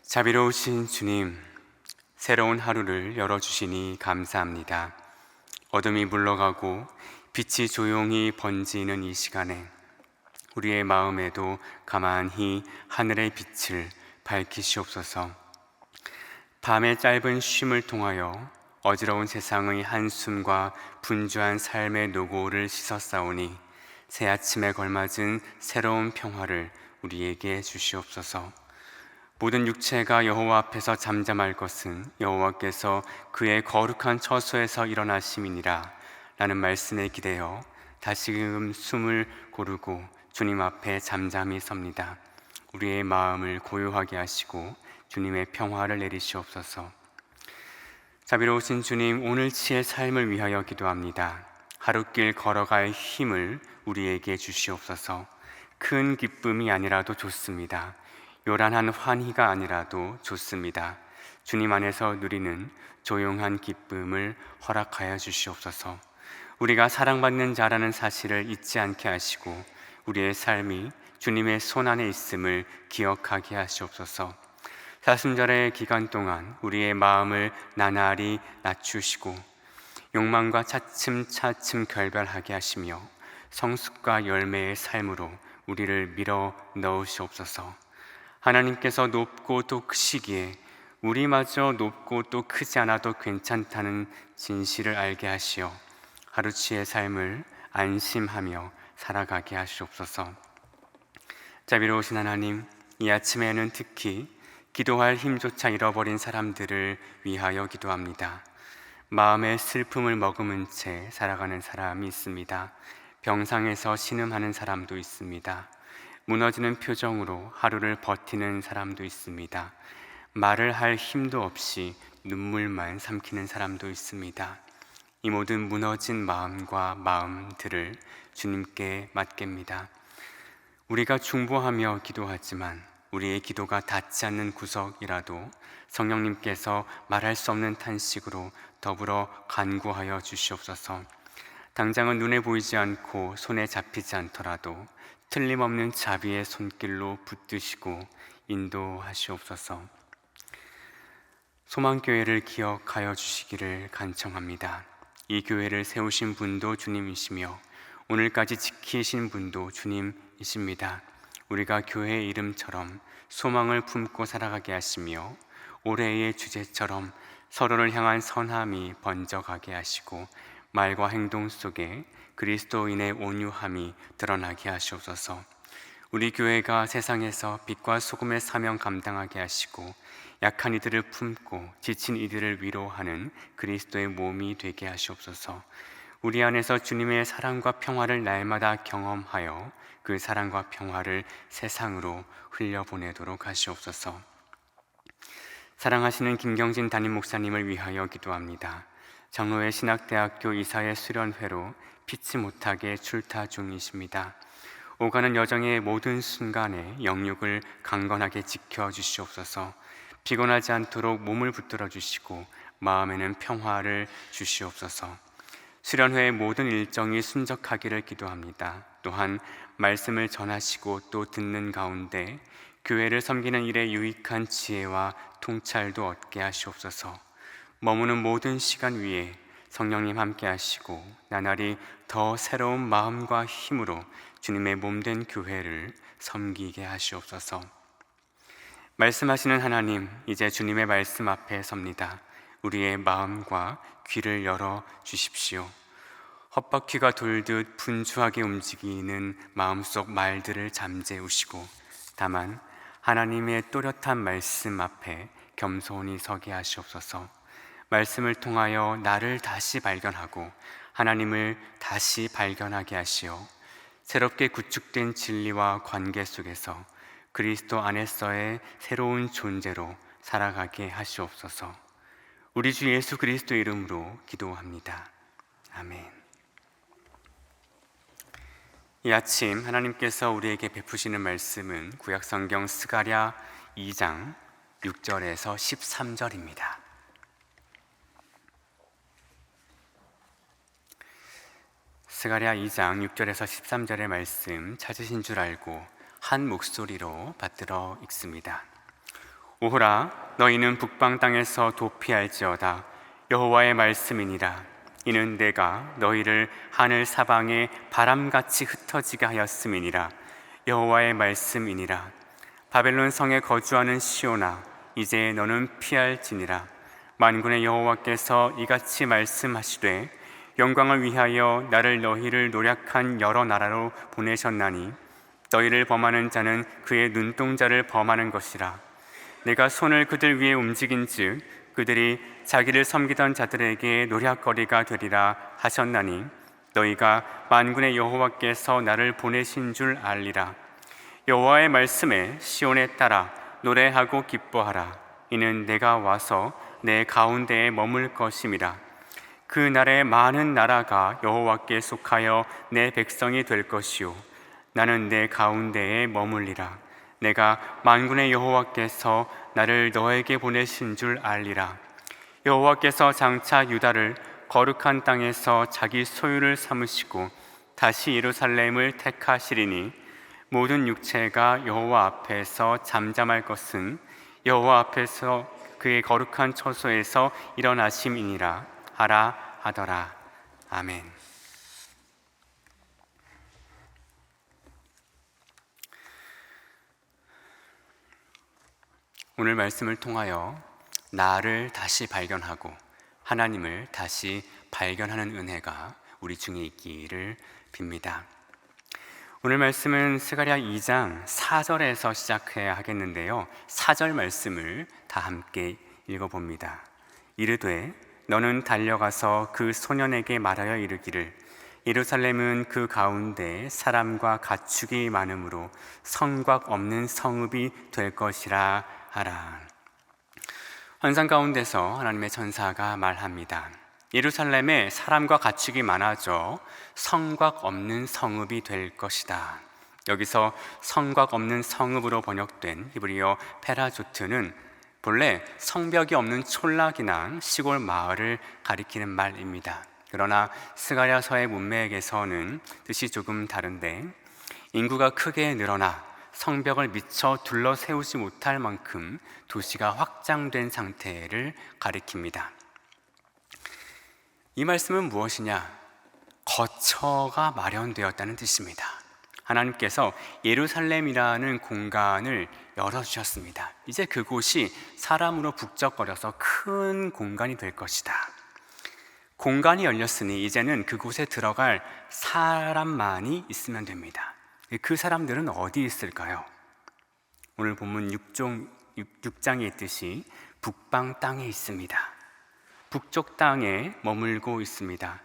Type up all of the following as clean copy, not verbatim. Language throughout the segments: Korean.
자비로우신 주님, 새로운 하루를 열어주시니 감사합니다. 어둠이 물러가고 빛이 조용히 번지는 이 시간에 우리의 마음에도 가만히 하늘의 빛을 밝히시옵소서. 밤의 짧은 쉼을 통하여 어지러운 세상의 한숨과 분주한 삶의 노고를 씻어싸오니 새 아침에 걸맞은 새로운 평화를 우리에게 주시옵소서. 모든 육체가 여호와 앞에서 잠잠할 것은 여호와께서 그의 거룩한 처소에서 일어나심이니라 라는 말씀에 기대어 다시금 숨을 고르고 주님 앞에 잠잠히 섭니다. 우리의 마음을 고요하게 하시고 주님의 평화를 내리시옵소서. 자비로우신 주님, 오늘치의 삶을 위하여 기도합니다. 하루길 걸어갈 힘을 우리에게 주시옵소서. 큰 기쁨이 아니라도 좋습니다. 요란한 환희가 아니라도 좋습니다. 주님 안에서 누리는 조용한 기쁨을 허락하여 주시옵소서. 우리가 사랑받는 자라는 사실을 잊지 않게 하시고 우리의 삶이 주님의 손 안에 있음을 기억하게 하시옵소서. 사순절의 기간 동안 우리의 마음을 나날이 낮추시고 욕망과 차츰차츰 결별하게 하시며 성숙과 열매의 삶으로 우리를 밀어 넣으시옵소서. 하나님께서 높고 또 크시기에 우리마저 높고 또 크지 않아도 괜찮다는 진실을 알게 하시어 하루치의 삶을 안심하며 살아가게 하시옵소서. 자비로우신 하나님, 이 아침에는 특히 기도할 힘조차 잃어버린 사람들을 위하여 기도합니다. 마음의 슬픔을 머금은 채 살아가는 사람이 있습니다. 병상에서 신음하는 사람도 있습니다. 무너지는 표정으로 하루를 버티는 사람도 있습니다. 말을 할 힘도 없이 눈물만 삼키는 사람도 있습니다. 이 모든 무너진 마음과 마음들을 주님께 맡깁니다. 우리가 중보하며 기도하지만 우리의 기도가 닿지 않는 구석이라도 성령님께서 말할 수 없는 탄식으로 더불어 간구하여 주시옵소서. 당장은 눈에 보이지 않고 손에 잡히지 않더라도 틀림없는 자비의 손길로 붙드시고 인도하시옵소서. 소망교회를 기억하여 주시기를 간청합니다. 이 교회를 세우신 분도 주님이시며 오늘까지 지키신 분도 주님이십니다. 우리가 교회의 이름처럼 소망을 품고 살아가게 하시며 올해의 주제처럼 서로를 향한 선함이 번져가게 하시고 말과 행동 속에 그리스도인의 온유함이 드러나게 하시옵소서. 우리 교회가 세상에서 빛과 소금의 사명 감당하게 하시고 약한 이들을 품고 지친 이들을 위로하는 그리스도의 몸이 되게 하시옵소서. 우리 안에서 주님의 사랑과 평화를 날마다 경험하여 그 사랑과 평화를 세상으로 흘려보내도록 하시옵소서. 사랑하시는 김경진 담임 목사님을 위하여 기도합니다. 장로회 신학대학교 이사회 수련회로 피치 못하게 출타 중이십니다. 오가는 여정의 모든 순간에 영육을 강건하게 지켜주시옵소서. 피곤하지 않도록 몸을 붙들어 주시고 마음에는 평화를 주시옵소서. 수련회의 모든 일정이 순적하기를 기도합니다. 또한 말씀을 전하시고 또 듣는 가운데 교회를 섬기는 일에 유익한 지혜와 통찰도 얻게 하시옵소서. 머무는 모든 시간 위에 성령님 함께 하시고 나날이 더 새로운 마음과 힘으로 주님의 몸된 교회를 섬기게 하시옵소서. 말씀하시는 하나님, 이제 주님의 말씀 앞에 섭니다. 우리의 마음과 귀를 열어 주십시오. 헛바퀴가 돌듯 분주하게 움직이는 마음속 말들을 잠재우시고 다만 하나님의 또렷한 말씀 앞에 겸손히 서게 하시옵소서. 말씀을 통하여 나를 다시 발견하고 하나님을 다시 발견하게 하시어 새롭게 구축된 진리와 관계 속에서 그리스도 안에서의 새로운 존재로 살아가게 하시옵소서. 우리 주 예수 그리스도 이름으로 기도합니다. 아멘. 이 아침 하나님께서 우리에게 베푸시는 말씀은 구약성경 스가랴 2장 6절에서 13절입니다. 스가랴 2장 6절에서 13절의 말씀 찾으신 줄 알고 한 목소리로 받들어 읽습니다. 오호라, 너희는 북방 땅에서 도피할지어다. 여호와의 말씀이니라. 이는 내가 너희를 하늘 사방에 바람같이 흩어지게 하였음이니라. 여호와의 말씀이니라. 바벨론 성에 거주하는 시온아, 이제 너는 피할지니라. 만군의 여호와께서 이같이 말씀하시되, 영광을 위하여 나를 너희를 노략한 여러 나라로 보내셨나니 너희를 범하는 자는 그의 눈동자를 범하는 것이라. 내가 손을 그들 위에 움직인즉 그들이 자기를 섬기던 자들에게 노략거리가 되리라 하셨나니 너희가 만군의 여호와께서 나를 보내신 줄 알리라. 여호와의 말씀에 시온에 따라 노래하고 기뻐하라. 이는 내가 와서 내 가운데에 머물 것임이라. 그 날에 많은 나라가 여호와께 속하여 내 백성이 될 것이요 나는 내 가운데에 머물리라. 내가 만군의 여호와께서 나를 너에게 보내신 줄 알리라. 여호와께서 장차 유다를 거룩한 땅에서 자기 소유를 삼으시고 다시 예루살렘을 택하시리니 모든 육체가 여호와 앞에서 잠잠할 것은 여호와 앞에서 그의 거룩한 처소에서 일어나심이니라 하라 하더라. 아멘. 오늘 말씀을 통하여 나를 다시 발견하고 하나님을 다시 발견하는 은혜가 우리 중에 있기를 빕니다. 오늘 말씀은 스가랴 2장 4절에서 시작해야 하겠는데요, 4절 말씀을 다 함께 읽어봅니다. 이르되 너는 달려가서 그 소년에게 말하여 이르기를, 예루살렘은 그 가운데 사람과 가축이 많으므로 성곽 없는 성읍이 될 것이라 하라. 환상 가운데서 하나님의 천사가 말합니다. 예루살렘에 사람과 가축이 많아져 성곽 없는 성읍이 될 것이다. 여기서 성곽 없는 성읍으로 번역된 히브리어 페라조트는 본래 성벽이 없는 촌락이나 시골 마을을 가리키는 말입니다. 그러나 스가랴서의 문맥에서는 뜻이 조금 다른데, 인구가 크게 늘어나 성벽을 미처 둘러 세우지 못할 만큼 도시가 확장된 상태를 가리킵니다. 이 말씀은 무엇이냐? 거처가 마련되었다는 뜻입니다. 하나님께서 예루살렘이라는 공간을 열어주셨습니다. 이제 그곳이 사람으로 북적거려서 큰 공간이 될 것이다. 공간이 열렸으니 이제는 그곳에 들어갈 사람만이 있으면 됩니다. 그 사람들은 어디 있을까요? 오늘 본문 6장에 있듯이 북방 땅에 있습니다. 북쪽 땅에 머물고 있습니다.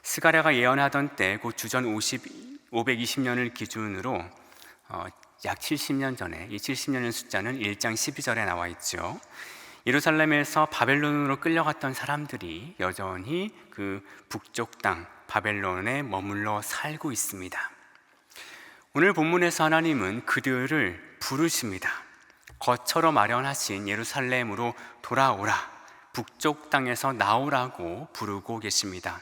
스가랴가 예언하던 때, 곧 주전 520년을 기준으로 약 70년 전에, 이 70년의 숫자는 1장 12절에 나와 있죠. 예루살렘에서 바벨론으로 끌려갔던 사람들이 여전히 그 북쪽 땅 바벨론에 머물러 살고 있습니다. 오늘 본문에서 하나님은 그들을 부르십니다. 거처로 마련하신 예루살렘으로 돌아오라, 북쪽 땅에서 나오라고 부르고 계십니다.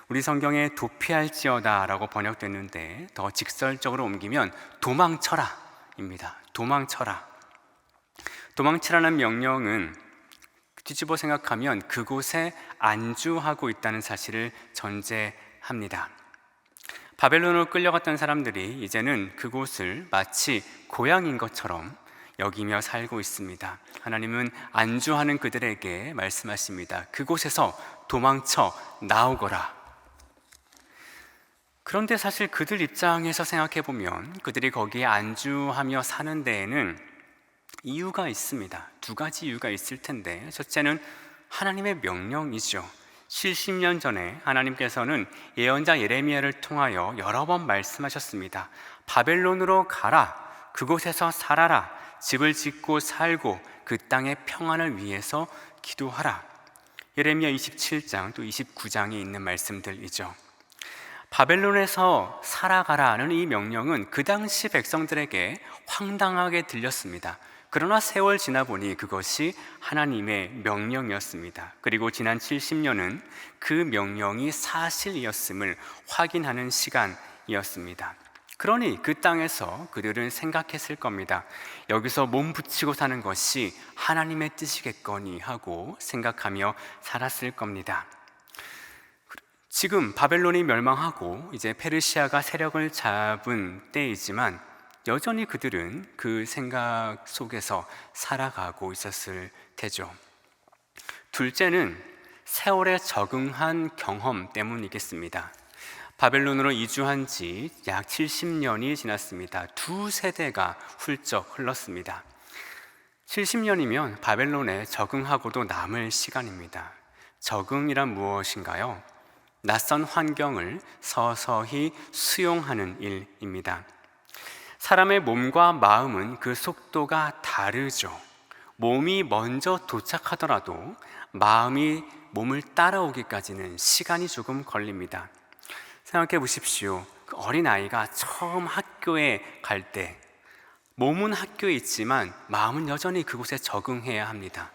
우리 성경에 도피할지어다 라고 번역됐는데 더 직설적으로 옮기면 도망쳐라 입니다. 도망쳐라. 도망치라는 명령은 뒤집어 생각하면 그곳에 안주하고 있다는 사실을 전제합니다. 바벨론으로 끌려갔던 사람들이 이제는 그곳을 마치 고향인 것처럼 여기며 살고 있습니다. 하나님은 안주하는 그들에게 말씀하십니다. 그곳에서 도망쳐 나오거라. 그런데 사실 그들 입장에서 생각해 보면 그들이 거기에 안주하며 사는 데에는 이유가 있습니다. 두 가지 이유가 있을 텐데, 첫째는 하나님의 명령이죠. 70년 전에 하나님께서는 예언자 예레미야를 통하여 여러 번 말씀하셨습니다. 바벨론으로 가라, 그곳에서 살아라, 집을 짓고 살고 그 땅의 평안을 위해서 기도하라. 예레미야 27장 또 29장에 있는 말씀들이죠. 바벨론에서 살아가라는 이 명령은 그 당시 백성들에게 황당하게 들렸습니다. 그러나 세월 지나 보니 그것이 하나님의 명령이었습니다. 그리고 지난 70년은 그 명령이 사실이었음을 확인하는 시간이었습니다. 그러니 그 땅에서 그들은 생각했을 겁니다. 여기서 몸 붙이고 사는 것이 하나님의 뜻이겠거니 하고 생각하며 살았을 겁니다. 지금 바벨론이 멸망하고 이제 페르시아가 세력을 잡은 때이지만 여전히 그들은 그 생각 속에서 살아가고 있었을 테죠. 둘째는 세월에 적응한 경험 때문이겠습니다. 바벨론으로 이주한 지 약 70년이 지났습니다. 두 세대가 훌쩍 흘렀습니다. 70년이면 바벨론에 적응하고도 남을 시간입니다. 적응이란 무엇인가요? 낯선 환경을 서서히 수용하는 일입니다. 사람의 몸과 마음은 그 속도가 다르죠. 몸이 먼저 도착하더라도 마음이 몸을 따라오기까지는 시간이 조금 걸립니다. 생각해 보십시오. 그 어린아이가 처음 학교에 갈 때 몸은 학교에 있지만 마음은 여전히 그곳에 적응해야 합니다.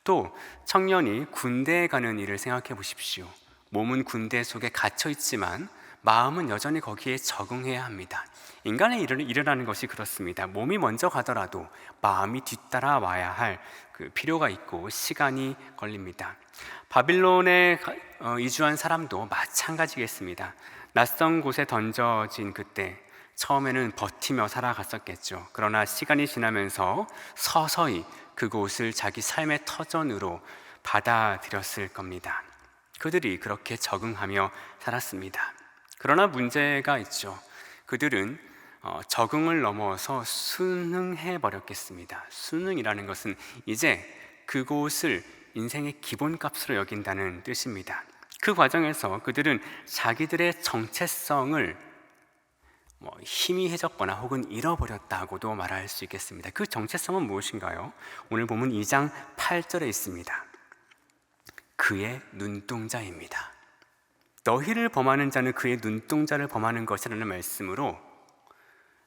또 청년이 군대에 가는 일을 생각해 보십시오. 몸은 군대 속에 갇혀 있지만 마음은 여전히 거기에 적응해야 합니다. 인간의 일이라는 것이 그렇습니다. 몸이 먼저 가더라도 마음이 뒤따라와야 할 그 필요가 있고 시간이 걸립니다. 바빌론에 이주한 사람도 마찬가지겠습니다. 낯선 곳에 던져진 그때 처음에는 버티며 살아갔었겠죠. 그러나 시간이 지나면서 서서히 그곳을 자기 삶의 터전으로 받아들였을 겁니다. 그들이 그렇게 적응하며 살았습니다. 그러나 문제가 있죠. 그들은 적응을 넘어서 순응해 버렸겠습니다. 순응이라는 것은 이제 그곳을 인생의 기본값으로 여긴다는 뜻입니다. 그 과정에서 그들은 자기들의 정체성을 희미해졌거나 혹은 잃어버렸다고도 말할 수 있겠습니다. 그 정체성은 무엇인가요? 오늘 보면 2장 8절에 있습니다. 그의 눈동자입니다. 너희를 범하는 자는 그의 눈동자를 범하는 것이라는 말씀으로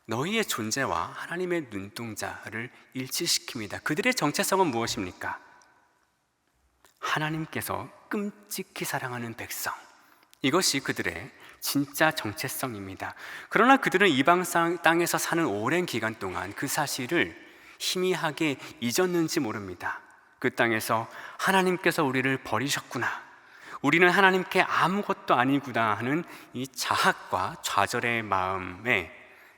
너희의 존재와 하나님의 눈동자를 일치시킵니다. 그들의 정체성은 무엇입니까? 하나님께서 끔찍히 사랑하는 백성. 이것이 그들의 진짜 정체성입니다. 그러나 그들은 이방 땅에서 사는 오랜 기간 동안 그 사실을 희미하게 잊었는지 모릅니다. 그 땅에서 하나님께서 우리를 버리셨구나, 우리는 하나님께 아무것도 아니구나 하는 이 자학과 좌절의 마음에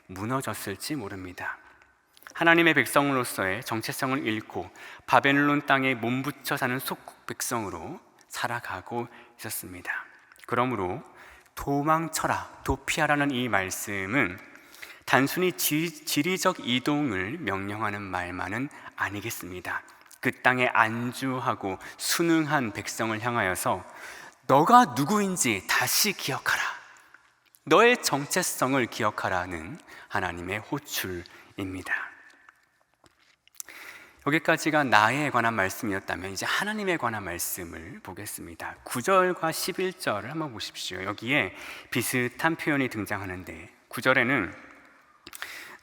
무너졌을지 모릅니다. 하나님의 백성으로서의 정체성을 잃고 바벨론 땅에 몸붙여 사는 속국 백성으로 살아가고 있었습니다. 그러므로 도망쳐라, 도피하라는 이 말씀은 단순히 지리적 이동을 명령하는 말만은 아니겠습니다. 그 땅에 안주하고 순응한 백성을 향하여서 너가 누구인지 다시 기억하라, 너의 정체성을 기억하라는 하나님의 호출입니다. 여기까지가 나에 관한 말씀이었다면 이제 하나님에 관한 말씀을 보겠습니다. 9절과 11절을 한번 보십시오. 여기에 비슷한 표현이 등장하는데 9절에는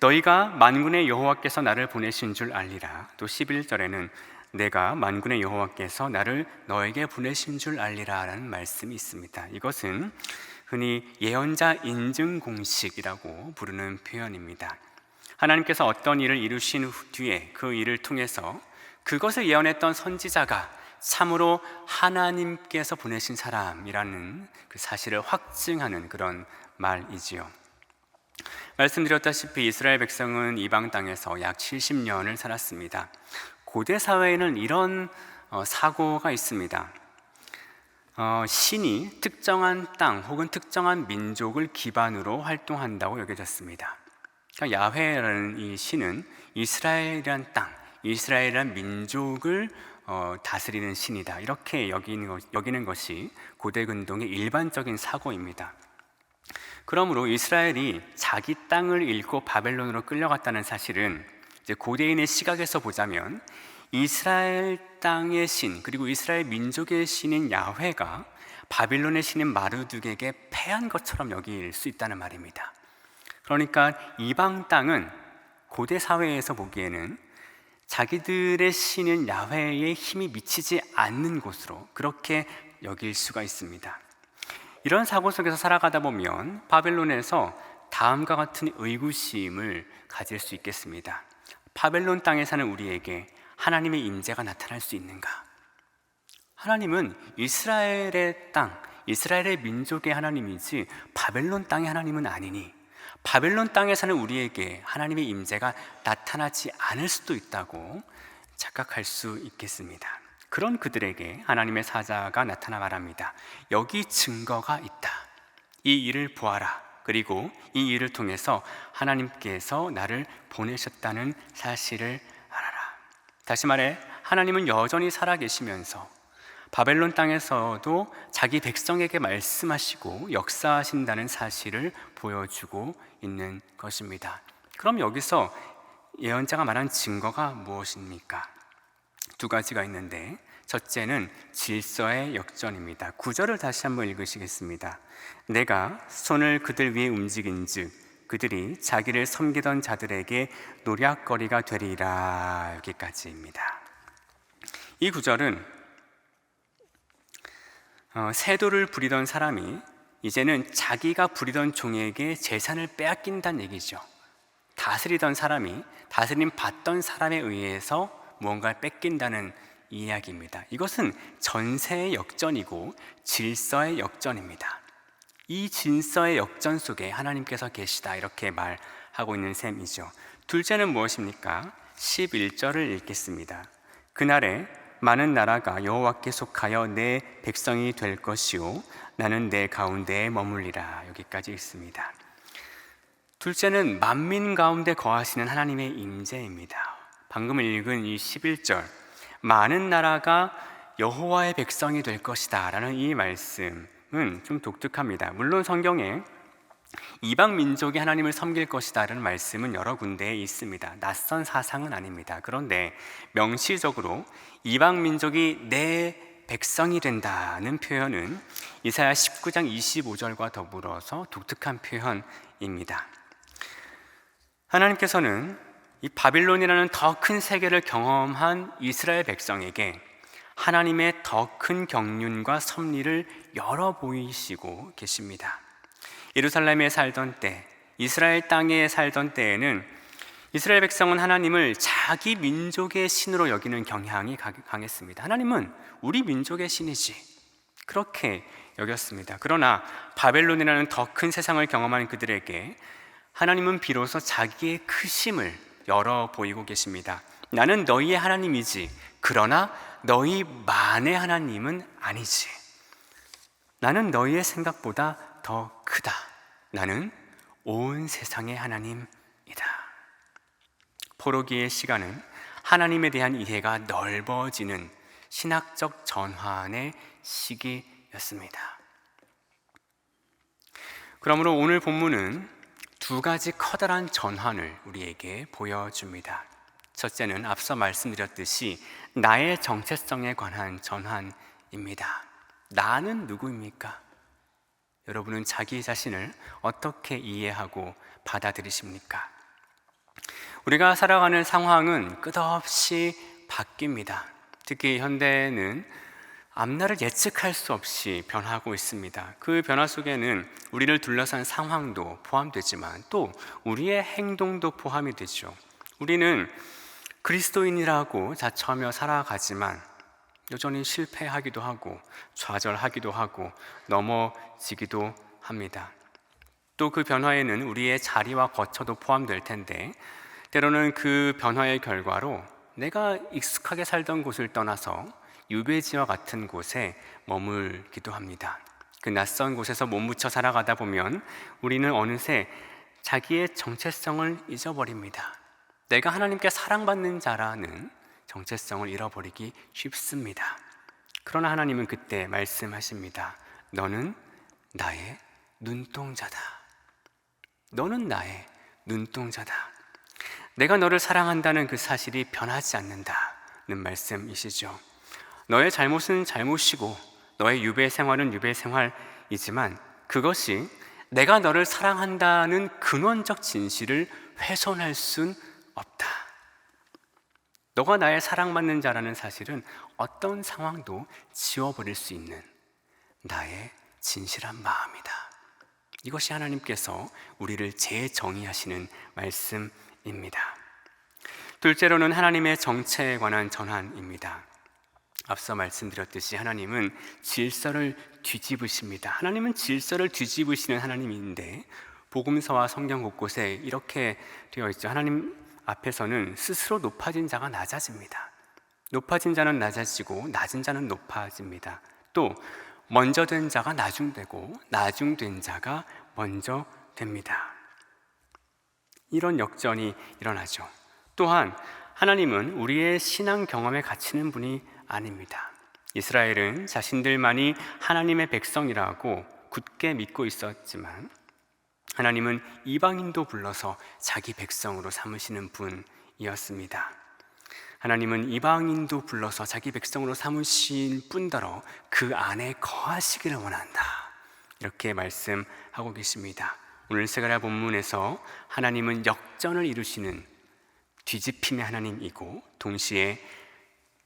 너희가 만군의 여호와께서 나를 보내신 줄 알리라. 또 11절에는 내가 만군의 여호와께서 나를 너에게 보내신 줄 알리라 라는 말씀이 있습니다. 이것은 흔히 예언자 인증 공식이라고 부르는 표현입니다. 하나님께서 어떤 일을 이루신 뒤에 그 일을 통해서 그것을 예언했던 선지자가 참으로 하나님께서 보내신 사람이라는 그 사실을 확증하는 그런 말이지요. 말씀드렸다시피 이스라엘 백성은 이방 땅에서 약 70년을 살았습니다. 고대 사회에는 이런 사고가 있습니다. 신이 특정한 땅 혹은 특정한 민족을 기반으로 활동한다고 여겨졌습니다. 그러니까 야훼라는 이 신은 이스라엘이란 땅, 이스라엘이란 민족을 다스리는 신이다, 이렇게 여기는 것이 고대 근동의 일반적인 사고입니다. 그러므로 이스라엘이 자기 땅을 잃고 바벨론으로 끌려갔다는 사실은 이제 고대인의 시각에서 보자면 이스라엘 땅의 신, 그리고 이스라엘 민족의 신인 야훼가 바빌론의 신인 마르둑에게 패한 것처럼 여길 수 있다는 말입니다. 그러니까 이방 땅은 고대 사회에서 보기에는 자기들의 신인 야훼의 힘이 미치지 않는 곳으로 그렇게 여길 수가 있습니다. 이런 사고 속에서 살아가다 보면 바벨론에서 다음과 같은 의구심을 가질 수 있겠습니다. 바벨론 땅에 사는 우리에게 하나님의 임재가 나타날 수 있는가? 하나님은 이스라엘의 땅, 이스라엘의 민족의 하나님이지 바벨론 땅의 하나님은 아니니 바벨론 땅에 사는 우리에게 하나님의 임재가 나타나지 않을 수도 있다고 착각할 수 있겠습니다. 그런 그들에게 하나님의 사자가 나타나 말합니다. 여기 증거가 있다. 이 일을 보아라. 그리고 이 일을 통해서 하나님께서 나를 보내셨다는 사실을 알아라. 다시 말해 하나님은 여전히 살아계시면서 바벨론 땅에서도 자기 백성에게 말씀하시고 역사하신다는 사실을 보여주고 있는 것입니다. 그럼 여기서 예언자가 말한 증거가 무엇입니까? 두 가지가 있는데 첫째는 질서의 역전입니다. 9절을 다시 한번 읽으시겠습니다. 내가 손을 그들 위에 움직인즉 그들이 자기를 섬기던 자들에게 노략거리가 되리라. 여기까지입니다. 이 구절은 세도를 부리던 사람이 이제는 자기가 부리던 종에게 재산을 빼앗긴다는 얘기죠. 다스리던 사람이 다스림 받던 사람에 의해서 무언가를 뺏긴다는 이야기입니다. 이것은 전세의 역전이고 질서의 역전입니다. 이 질서의 역전 속에 하나님께서 계시다 이렇게 말하고 있는 셈이죠. 둘째는 무엇입니까? 11절을 읽겠습니다. 그날에 많은 나라가 여호와께 속하여 내 백성이 될 것이요 나는 내 가운데에 머물리라. 여기까지 있습니다. 둘째는 만민 가운데 거하시는 하나님의 임재입니다. 방금 읽은 이 11절 많은 나라가 여호와의 백성이 될 것이다 라는 이 말씀은 좀 독특합니다. 물론 성경에 이방 민족이 하나님을 섬길 것이다 라는 말씀은 여러 군데에 있습니다. 낯선 사상은 아닙니다. 그런데 명시적으로 이방 민족이 내 백성이 된다는 표현은 이사야 19장 25절과 더불어서 독특한 표현입니다. 하나님께서는 이 바빌론이라는 더 큰 세계를 경험한 이스라엘 백성에게 하나님의 더 큰 경륜과 섭리를 열어 보이시고 계십니다. 예루살렘에 살던 때, 이스라엘 땅에 살던 때에는 이스라엘 백성은 하나님을 자기 민족의 신으로 여기는 경향이 강했습니다. 하나님은 우리 민족의 신이지 그렇게 여겼습니다. 그러나 바벨론이라는 더 큰 세상을 경험한 그들에게 하나님은 비로소 자기의 크심을 열어 보이고 계십니다. 나는 너희의 하나님이지 그러나 너희만의 하나님은 아니지. 나는 너희의 생각보다 더 크다. 나는 온 세상의 하나님이다. 포로기의 시간은 하나님에 대한 이해가 넓어지는 신학적 전환의 시기였습니다. 그러므로 오늘 본문은 두 가지 커다란 전환을 우리에게 보여줍니다. 첫째는 앞서 말씀드렸듯이 나의 정체성에 관한 전환입니다. 나는 누구입니까? 여러분은 자기 자신을 어떻게 이해하고 받아들이십니까? 우리가 살아가는 상황은 끝없이 바뀝니다. 특히 현대는 앞날을 예측할 수 없이 변하고 있습니다. 그 변화 속에는 우리를 둘러싼 상황도 포함되지만 또 우리의 행동도 포함이 되죠. 우리는 그리스도인이라고 자처하며 살아가지만 여전히 실패하기도 하고 좌절하기도 하고 넘어지기도 합니다. 또 그 변화에는 우리의 자리와 거처도 포함될 텐데 때로는 그 변화의 결과로 내가 익숙하게 살던 곳을 떠나서 유배지와 같은 곳에 머물기도 합니다. 그 낯선 곳에서 몸부쳐 살아가다 보면 우리는 어느새 자기의 정체성을 잊어버립니다. 내가 하나님께 사랑받는 자라는 정체성을 잃어버리기 쉽습니다. 그러나 하나님은 그때 말씀하십니다. 너는 나의 눈동자다. 너는 나의 눈동자다. 내가 너를 사랑한다는 그 사실이 변하지 않는다는 말씀이시죠. 너의 잘못은 잘못이고 너의 유배 생활은 유배 생활이지만 그것이 내가 너를 사랑한다는 근원적 진실을 훼손할 순 없다. 너가 나의 사랑받는 자라는 사실은 어떤 상황도 지워버릴 수 있는 나의 진실한 마음이다. 이것이 하나님께서 우리를 재정의하시는 말씀입니다. 둘째로는 하나님의 정체에 관한 전환입니다. 앞서 말씀드렸듯이 하나님은 질서를 뒤집으십니다. 하나님은 질서를 뒤집으시는 하나님인데 복음서와 성경 곳곳에 이렇게 되어 있죠. 하나님 앞에서는 스스로 높아진 자가 낮아집니다. 높아진 자는 낮아지고 낮은 자는 높아집니다. 또 먼저 된 자가 나중되고 나중된 자가 먼저 됩니다. 이런 역전이 일어나죠. 또한 하나님은 우리의 신앙 경험에 갇히는 분이 아닙니다. 이스라엘은 자신들만이 하나님의 백성이라고 굳게 믿고 있었지만 하나님은 이방인도 불러서 자기 백성으로 삼으시는 분이었습니다. 하나님은 이방인도 불러서 자기 백성으로 삼으신 뿐더러 그 안에 거하시기를 원한다, 이렇게 말씀하고 계십니다. 오늘 세가랴 본문에서 하나님은 역전을 이루시는 뒤집힘의 하나님이고 동시에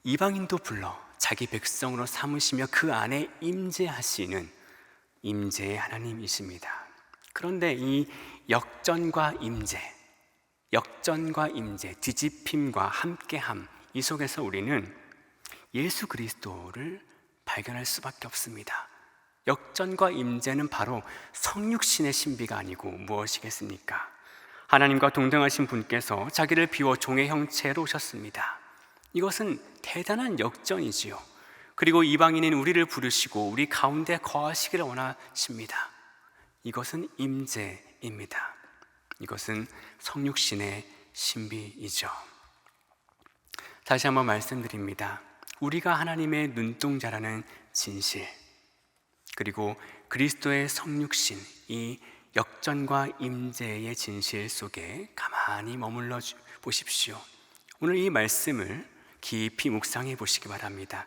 이방인도 불러 자기 백성으로 삼으시며 그 안에 임재하시는 임재의 하나님이십니다. 그런데 이 역전과 임재, 뒤집힘과 함께함, 이 속에서 우리는 예수 그리스도를 발견할 수밖에 없습니다. 역전과 임재는 바로 성육신의 신비가 아니고 무엇이겠습니까? 하나님과 동등하신 분께서 자기를 비워 종의 형체로 오셨습니다. 이것은 대단한 역전이지요. 그리고 이방인인 우리를 부르시고 우리 가운데 거하시기를 원하십니다. 이것은 임재입니다. 이것은 성육신의 신비이죠. 다시 한번 말씀드립니다. 우리가 하나님의 눈동자라는 진실, 그리고 그리스도의 성육신, 이 역전과 임재의 진실 속에 가만히 머물러 보십시오. 오늘 이 말씀을 깊이 묵상해 보시기 바랍니다.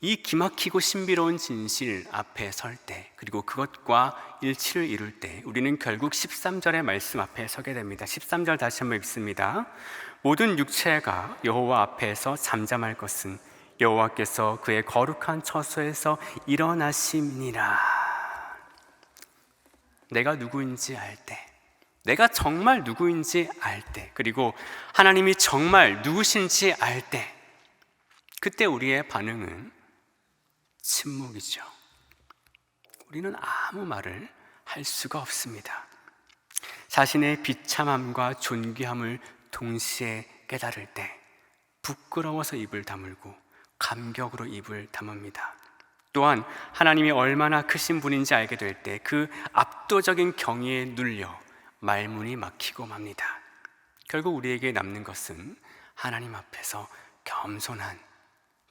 이 기막히고 신비로운 진실 앞에 설 때, 그리고 그것과 일치를 이룰 때 우리는 결국 13절의 말씀 앞에 서게 됩니다. 13절 다시 한번 읽습니다. 모든 육체가 여호와 앞에서 잠잠할 것은 여호와께서 그의 거룩한 처소에서 일어나심이니라. 내가 누구인지 알 때, 내가 정말 누구인지 알 때, 그리고 하나님이 정말 누구신지 알 때, 그때 우리의 반응은 침묵이죠. 우리는 아무 말을 할 수가 없습니다. 자신의 비참함과 존귀함을 동시에 깨달을 때 부끄러워서 입을 다물고 감격으로 입을 다뭅니다. 또한 하나님이 얼마나 크신 분인지 알게 될 때 그 압도적인 경의에 눌려 말문이 막히고 맙니다. 결국 우리에게 남는 것은 하나님 앞에서 겸손한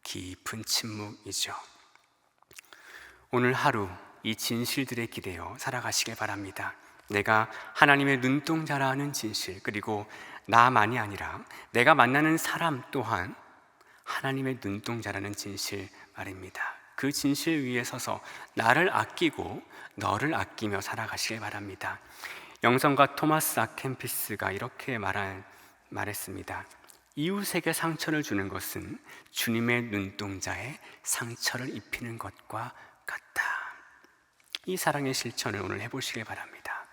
깊은 침묵이죠. 오늘 하루 이 진실들에 기대어 살아가시길 바랍니다. 내가 하나님의 눈동자라는 진실, 그리고 나만이 아니라 내가 만나는 사람 또한 하나님의 눈동자라는 진실 말입니다. 그 진실 위에 서서 나를 아끼고 너를 아끼며 살아가시길 바랍니다. 영성가 토마스 아켐피스가 이렇게 말했습니다. 이웃에게 상처를 주는 것은 주님의 눈동자에 상처를 입히는 것과 같다. 이 사랑의 실천을 오늘 해보시길 바랍니다.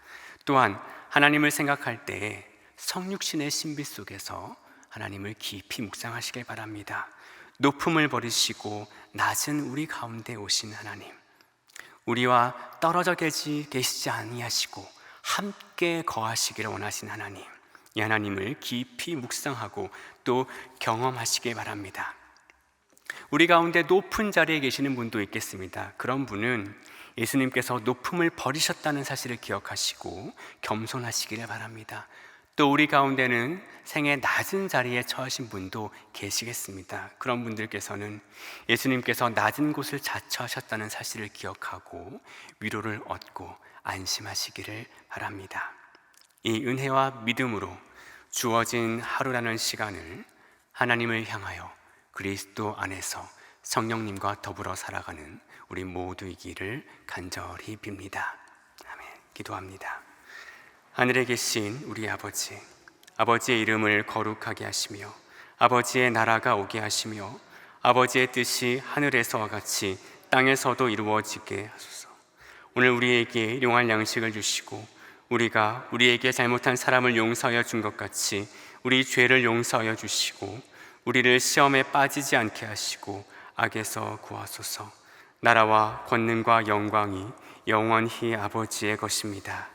또한 하나님을 생각할 때 성육신의 신비 속에서 하나님을 깊이 묵상하시길 바랍니다. 높음을 버리시고 낮은 우리 가운데 오신 하나님, 우리와 떨어져 계시지 아니하시고 함께 거하시기를 원하신 하나님, 이 하나님을 깊이 묵상하고 또 경험하시길 바랍니다. 우리 가운데 높은 자리에 계시는 분도 있겠습니다. 그런 분은 예수님께서 높음을 버리셨다는 사실을 기억하시고 겸손하시기를 바랍니다. 또 우리 가운데는 생애 낮은 자리에 처하신 분도 계시겠습니다. 그런 분들께서는 예수님께서 낮은 곳을 자처하셨다는 사실을 기억하고 위로를 얻고 안심하시기를 바랍니다. 이 은혜와 믿음으로 주어진 하루라는 시간을 하나님을 향하여 그리스도 안에서 성령님과 더불어 살아가는 우리 모두이기를 간절히 빕니다. 아멘. 기도합니다. 하늘에 계신 우리 아버지, 아버지의 이름을 거룩하게 하시며 아버지의 나라가 오게 하시며 아버지의 뜻이 하늘에서와 같이 땅에서도 이루어지게 하소서. 오늘 우리에게 일용할 양식을 주시고 우리가 우리에게 잘못한 사람을 용서하여 준 것 같이 우리 죄를 용서하여 주시고 우리를 시험에 빠지지 않게 하시고 악에서 구하소서. 나라와 권능과 영광이 영원히 아버지의 것입니다.